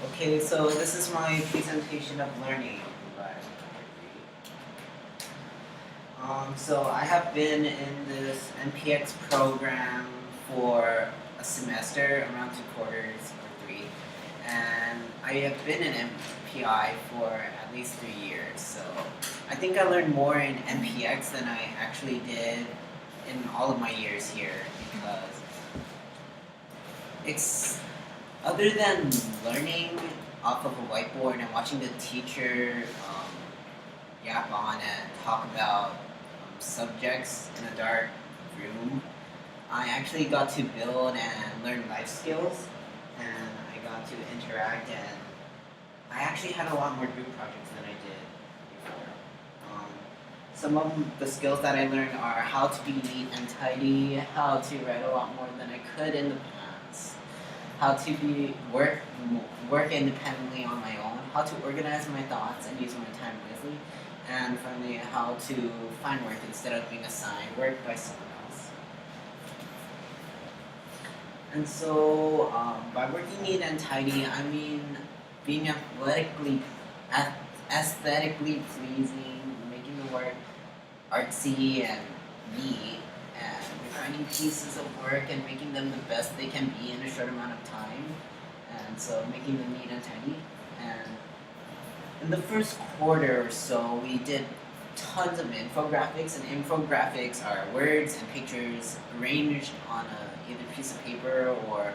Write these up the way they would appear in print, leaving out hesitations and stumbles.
Okay, so this is my presentation of learning. So I have been in this NPX program for a semester, around 2 quarters or three, and I have been in MPI for at least 3 years. So I think I learned more in NPX than I actually did in all of my years here because it's other than learning off of a whiteboard and watching the teacher yap on and talk about subjects in a dark room, I actually got to build and learn life skills, and I got to interact, and I actually had a lot more group projects than I did before. Some of the skills that I learned are how to be neat and tidy, how to write a lot more than I could in the past, how to work independently on my own, how to organize my thoughts and use my time wisely, and finally how to find work instead of being assigned work by someone else. And so by working neat and tidy, I mean being aesthetically pleasing, making the work artsy and neat, and finding pieces of work and making them the best they can be in a short amount of time. And so making them neat and tidy. And in the first quarter or so, we did tons of infographics, and infographics are words and pictures arranged on either piece of paper or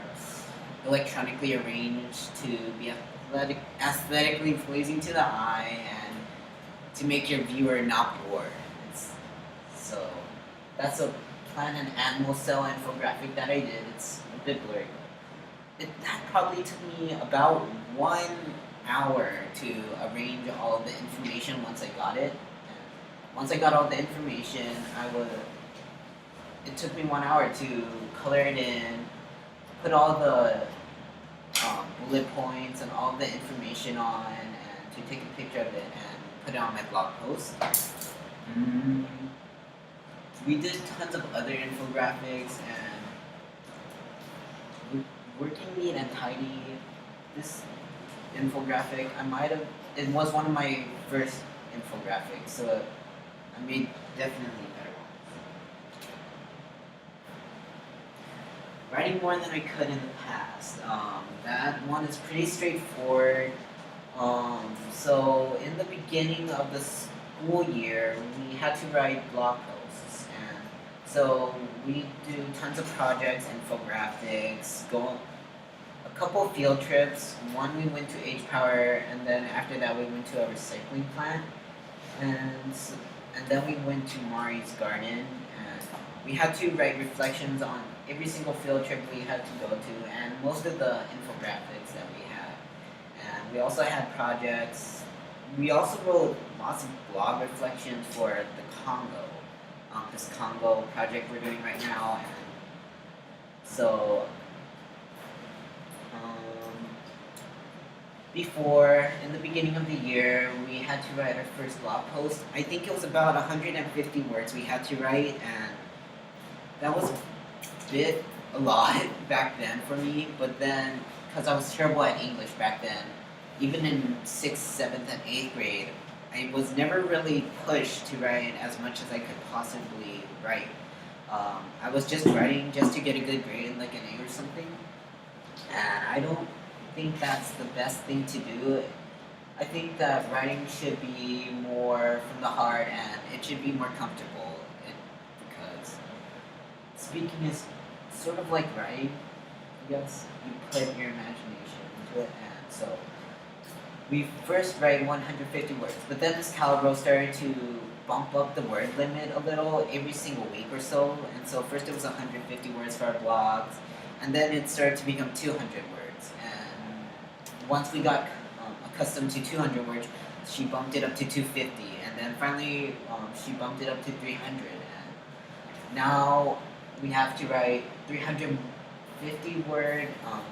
electronically arranged to be aesthetically pleasing to the eye and to make your viewer not bored. So that's a plant and animal cell infographic that I did. It's a bit blurry. That probably took me about 1 hour to arrange all of the information once I got it. And once I got all the information, it took me 1 hour to color it in, put all the bullet points and all the information on, and to take a picture of it and put it on my blog post. We did tons of other infographics and working neat and tidy. This infographic, it was one of my first infographics, so I made definitely better ones. Writing more than I could in the past. That one is pretty straightforward. So in the beginning of the school year, we had to write blog posts, and so we do tons of projects, infographics, go a couple field trips. One we went to H Power, and then after that we went to a recycling plant, and then we went to Mari's garden, and we had to write reflections on every single field trip we had to go to, and most of the infographics that we had. And we also had projects. We also wrote lots of blog reflections for the Congo, this Congo project we're doing right now, and so. Before, in the beginning of the year, we had to write our first blog post. I think it was about 150 words we had to write, and that was a lot back then for me. But then, because I was terrible at English back then, even in 6th, 7th, and 8th grade, I was never really pushed to write as much as I could possibly write. I was just writing just to get a good grade, like an A or something, and I don't think that's the best thing to do. I think that writing should be more from the heart, and it should be more comfortable, because speaking is sort of like writing, I guess. You put your imagination into it, and so we first write 150 words, but then Ms. Calabro started to bump up the word limit a little every single week or so, and so first it was 150 words for our blogs, and then it started to become 200 words, and once we got accustomed to 200 words, she bumped it up to 250, and then finally she bumped it up to 300, and now we have to write 350 word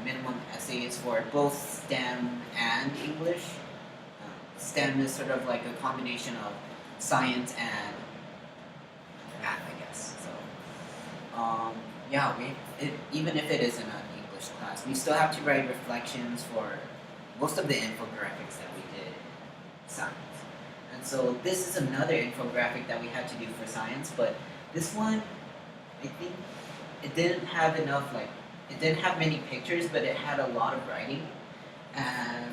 minimum essays for both STEM and English. STEM is sort of like a combination of science and math, I guess. So, yeah, even if it isn't an English class, we still have to write reflections for most of the infographics that we did in science. And so this is another infographic that we had to do for science, but this one, I think it didn't have enough, like, it didn't have many pictures, but it had a lot of writing. And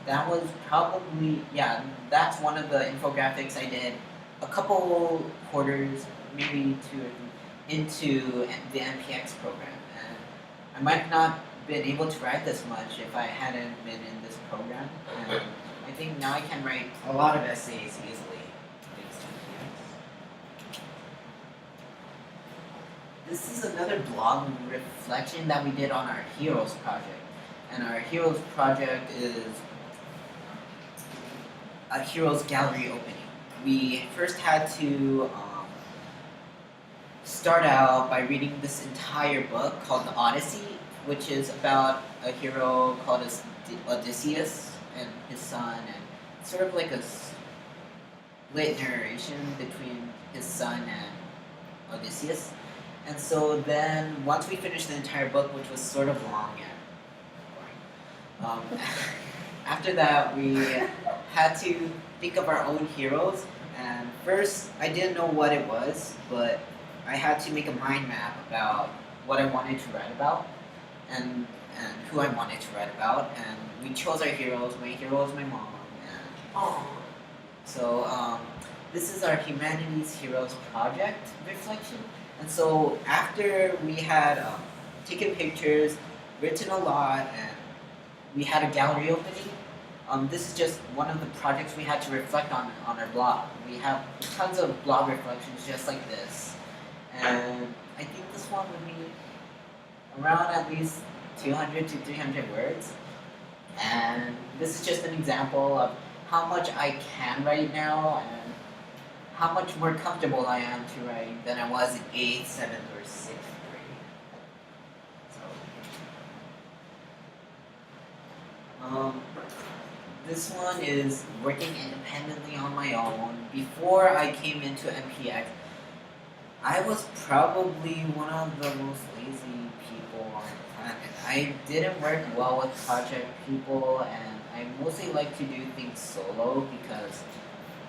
that was probably, yeah, that's one of the infographics I did a couple quarters, maybe two or three, into the NPX program. And I might not been able to write this much if I hadn't been in this program. And I think now I can write a lot of essays easily thanks to NPX. This is another blog reflection that we did on our Heroes project. And our Heroes project is a Heroes gallery opening. We first had to start out by reading this entire book called The Odyssey, which is about a hero called Odysseus and his son, and it's sort of like a split narration between his son and Odysseus. And so then, once we finished the entire book, which was sort of long and boring, after that we had to think of our own heroes. And first, I didn't know what it was, but I had to make a mind map about what I wanted to write about and who I wanted to write about. And we chose our heroes. My hero is my mom. And so this is our Humanities Heroes project reflection. And so after we had taken pictures, written a lot, and we had a gallery opening, this is just one of the projects we had to reflect on our blog. We have tons of blog reflections just like this. And I think this one would be around at least 200 to 300 words. And this is just an example of how much I can write now and how much more comfortable I am to write than I was in 8th, 7th, or 6th grade. So, this one is working independently on my own. Before I came into NPX, I was probably one of the most lazy people on the planet. I didn't work well with project people, and I mostly like to do things solo because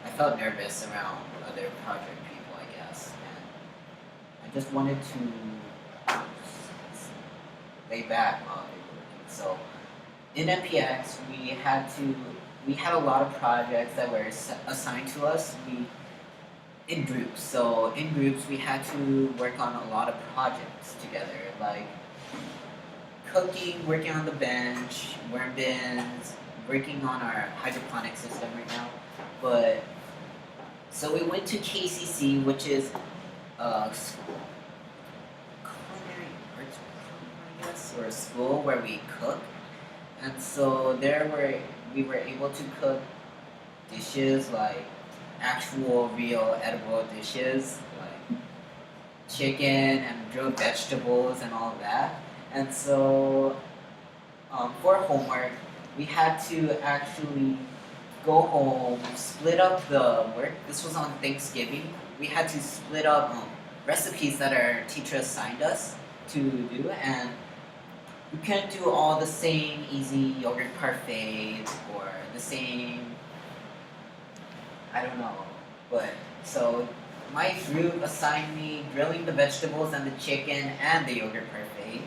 I felt nervous around other project people, I guess. And I just wanted to lay back while they were working. So in NPX, we had a lot of projects that were assigned to us. In groups. So in groups, we had to work on a lot of projects together, like cooking, working on the bench, worm bins, working on our hydroponic system right now. But so we went to KCC, which is a culinary arts program, I guess, or a school where we cook. And so we were able to cook dishes like actual, real, edible dishes like chicken and grilled vegetables and all of that. And so for homework, we had to actually go home, split up the work. This was on Thanksgiving. We had to split up recipes that our teacher assigned us to do, and we couldn't do all the same easy yogurt parfaits or the same, I don't know, but so my group assigned me grilling the vegetables and the chicken and the yogurt parfait,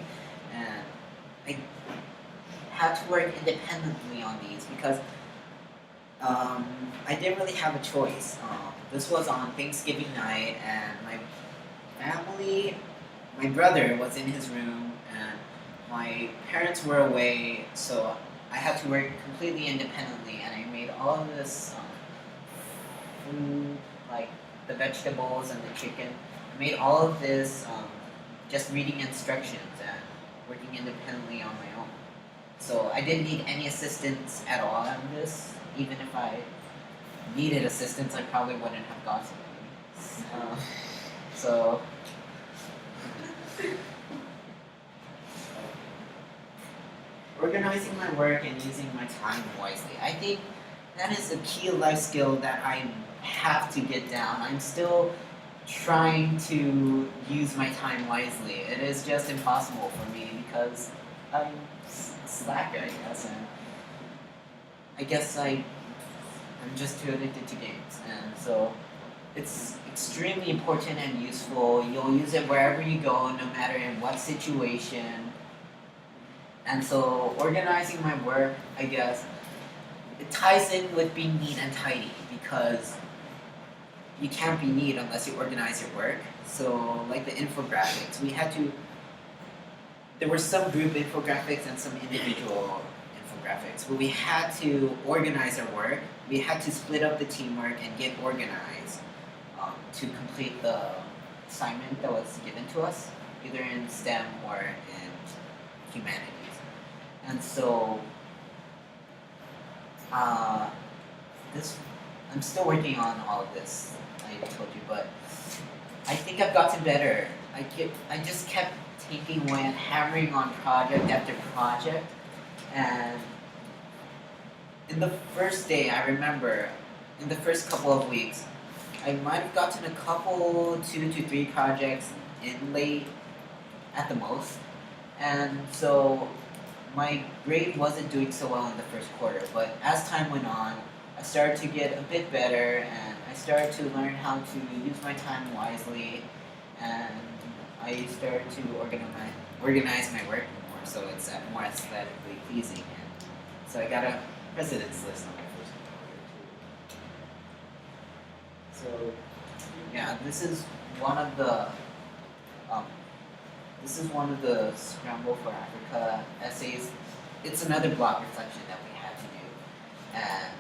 and I had to work independently on these because I didn't really have a choice. This was on Thanksgiving night, and my brother was in his room, and my parents were away, so I had to work completely independently, and I made all of this food, like the vegetables and the chicken. I made all of this just reading instructions and working independently on my own. So I didn't need any assistance at all on this. Even if I needed assistance, I probably wouldn't have gotten any. So organizing my work and using my time wisely. I think that is a key life skill that I have to get down. I'm still trying to use my time wisely. It is just impossible for me because I'm slacker, I guess. And I guess I'm just too addicted to games, and so it's extremely important and useful. You'll use it wherever you go, no matter in what situation. And so organizing my work, I guess, it ties in with being neat and tidy because you can't be neat unless you organize your work. So like the infographics, there were some group infographics and some individual infographics, but we had to organize our work. We had to split up the teamwork and get organized to complete the assignment that was given to us, either in STEM or in humanities. And so this I'm still working on all of this, I told you, but I think I've gotten better. I just kept taking away and hammering on project after project, and in the first day, I remember, in the first couple of weeks, I might have gotten a couple, 2 to 3 projects in late at the most, and so my grade wasn't doing so well in the first quarter. But as time went on, I started to get a bit better, and I started to learn how to use my time wisely, and I started to organize my work more, so it's more aesthetically pleasing. And so I got a president's list on my first computer too. So yeah, um, this is one of the Scramble for Africa essays. It's another blog reflection that we had to do, and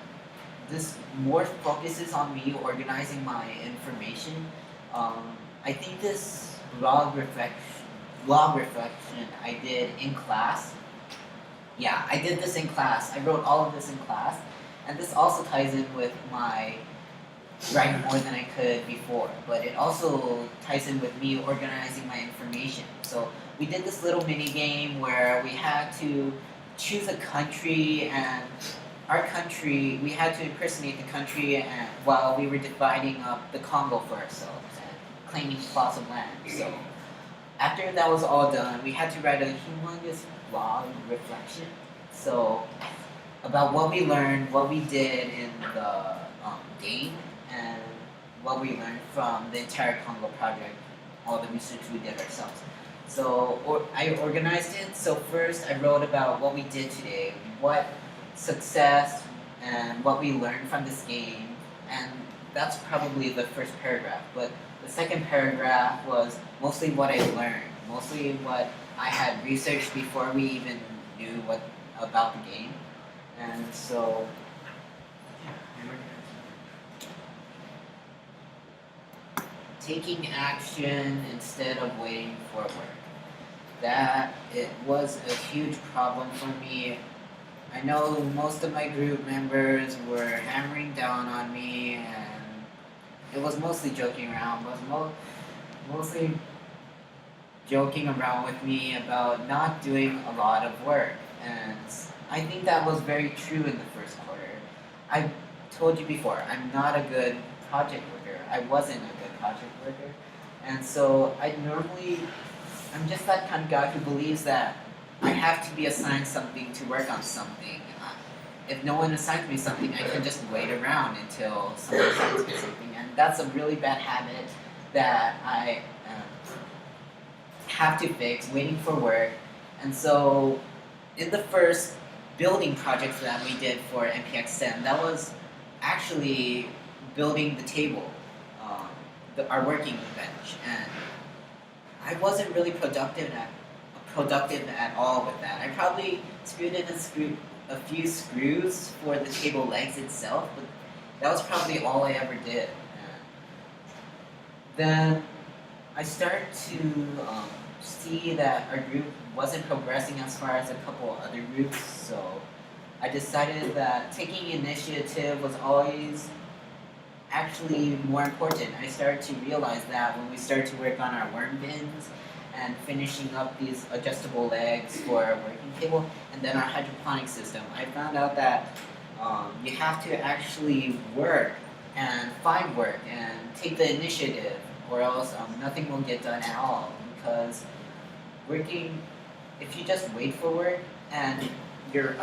this more focuses on me organizing my information. I think this blog reflection I did in class. Yeah, I did this in class. I wrote all of this in class, and this also ties in with my writing more than I could before, but it also ties in with me organizing my information. So we did this little mini game where we had to choose a country, and we had to impersonate the country, and while we were dividing up the Congo for ourselves and claiming plots of land. So after that was all done, we had to write a humongous blog reflection. So about what we learned, what we did in the game, and what we learned from the entire Congo project, all the research we did ourselves. So I organized it. So first I wrote about what we did today, what success and what we learned from this game, and that's probably the first paragraph. But the second paragraph was mostly what I learned, mostly what I had researched before we even knew what about the game. And so taking action instead of waiting for work. That it was a huge problem for me. I know most of my group members were hammering down on me, and it was mostly joking around, but mostly joking around with me about not doing a lot of work. And I think that was very true in the first quarter. I told you before, I'm not a good project worker. I wasn't a good project worker. And so I'm just that kind of guy who believes that I have to be assigned something to work on something. If no one assigns me something, I can just wait around until someone assigns me something. And that's a really bad habit that I have to fix, waiting for work. And so in the first building project that we did for MPX STEM, that was actually building the table, our working bench. And I wasn't really productive at all with that. I probably screwed in a few screws for the table legs itself, but that was probably all I ever did. And then I started to see that our group wasn't progressing as far as a couple other groups, so I decided that taking initiative was always actually more important. I started to realize that when we started to work on our worm bins and finishing up these adjustable legs for our working table, and then our hydroponic system, I found out that you have to actually work and find work and take the initiative, or else nothing will get done at all. Because if you just wait for work and your